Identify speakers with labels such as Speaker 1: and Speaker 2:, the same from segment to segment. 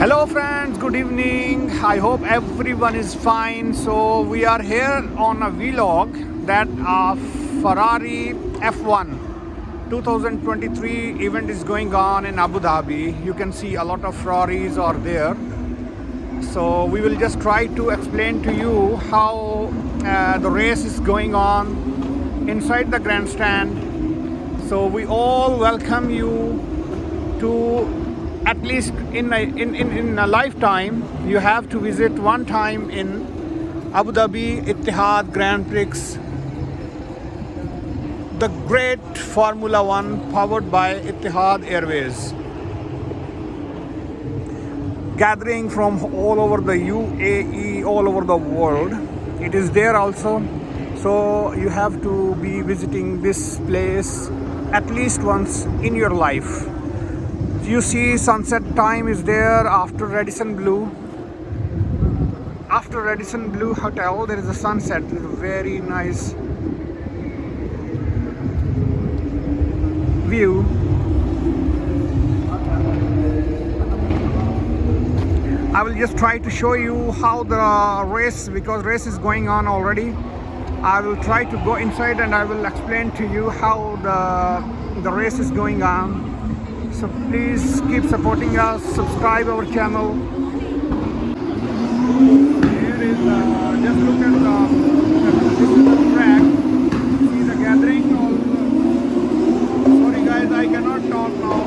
Speaker 1: Hello friends, good evening. I hope everyone is fine. So we are here on a vlog that Ferrari F1 2023 event is going on in Abu Dhabi. You can see a lot of Ferraris are there. So we will just try to explain to you how the race is going on inside the grandstand. So we all welcome you to, at least in a lifetime, you have to visit one time in Abu Dhabi Ittihad Grand Prix, the great Formula One powered by Ittihad Airways, gathering from all over the UAE, all over the world. It is there also. So you have to be visiting this place at least once in your life. You see sunset time is there after Radisson Blue. After Radisson Blue Hotel there is a sunset. It's a very nice view. I will just try to show you how the race, because race is going on already. I will try to go inside and I will explain to you how the race is going on. So please keep supporting us, subscribe our channel. Here is just look at this is the track. See the gathering. Sorry guys, I cannot talk now.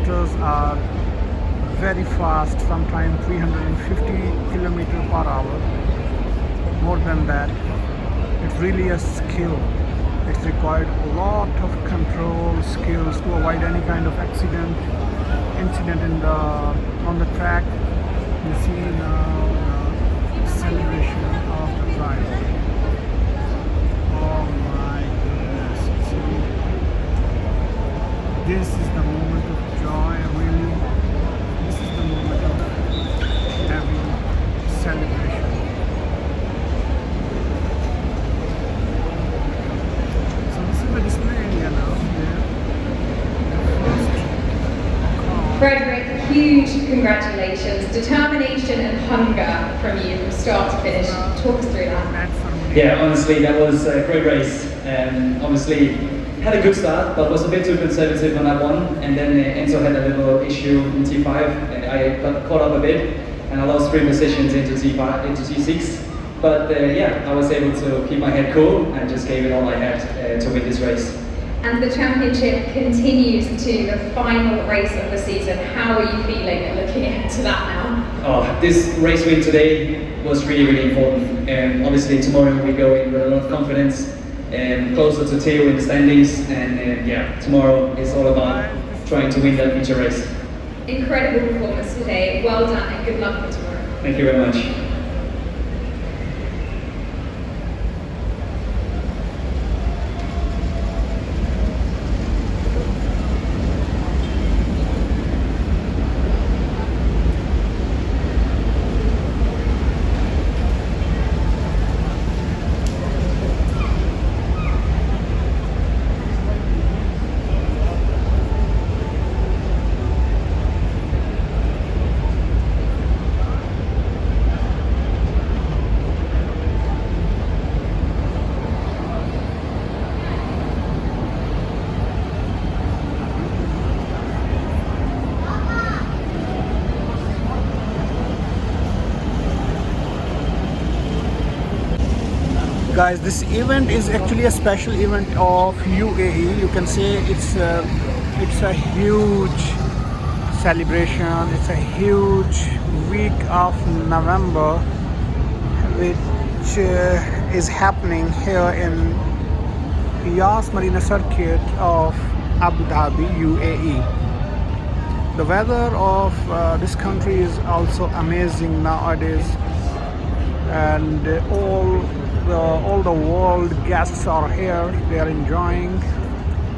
Speaker 1: motors are very fast, sometimes 350 kilometers per hour, more than that. It's really a skill. It's required a lot of control skills to avoid any kind of incident on the track. You see now the celebration of the drive. Oh my goodness! See, this is the moment of joy. Really, this is the moment of having celebration. So this is the display area now. Here,
Speaker 2: Frederick, huge congratulations. Determination and hunger from you from start to finish. Talk us through that.
Speaker 3: Yeah, honestly, that was a great race. Obviously, had a good start, but was a bit too conservative on that one. And then Enzo had a little issue in T5, and I got caught up a bit, and I lost 3 positions into T5, into T6. But yeah, I was able to keep my head cool and just gave it all I had to win this race.
Speaker 2: And the championship continues to the final race of the season. How are you feeling looking into that now?
Speaker 3: Oh, this race win today was really important. Obviously tomorrow we go in with a lot of confidence and closer to Theo in the standings. And yeah, tomorrow is all about trying to win that feature race.
Speaker 2: Incredible performance today. Well done and good luck for tomorrow.
Speaker 3: Thank you very much.
Speaker 1: Guys, this event is actually a special event of UAE. You can say it's a huge celebration. It's a huge week of November, which is happening here in Yas Marina Circuit of Abu Dhabi, UAE. The weather of this country is also amazing nowadays, and all the world guests are here. They are enjoying.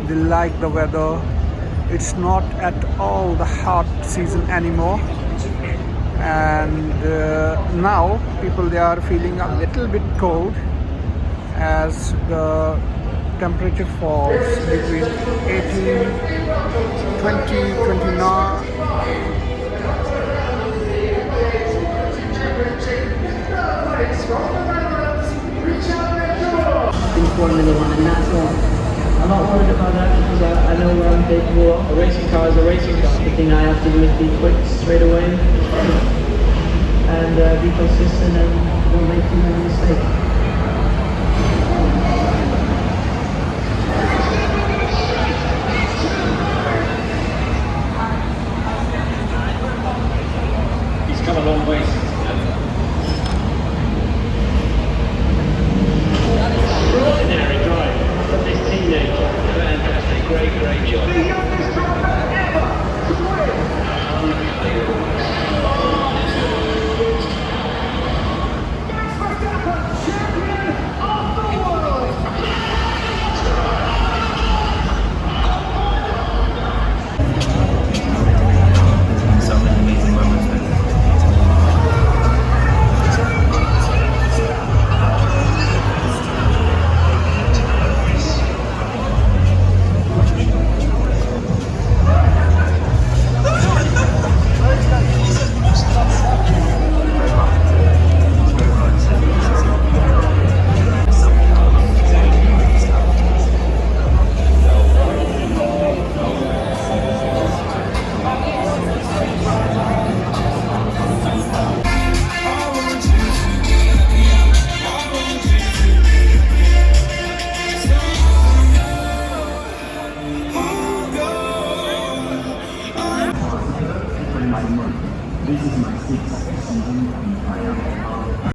Speaker 1: They like the weather. It's not at all the hot season anymore, and now people, they are feeling a little bit cold as the temperature falls between 18, 20, 29.
Speaker 4: In Formula 1, and that's all. I'm not worried about that because I know where I'm capable of. A racing car is a racing car. The thing I have to do is be quick straight away and be consistent and don't make too many mistakes.
Speaker 3: He's come a long way.
Speaker 4: Extraordinary drive from this teenager. Fantastic, great job.
Speaker 5: The youngest driver ever to win. Max Verstappen,
Speaker 6: timer. This is my sixth season in Triumph.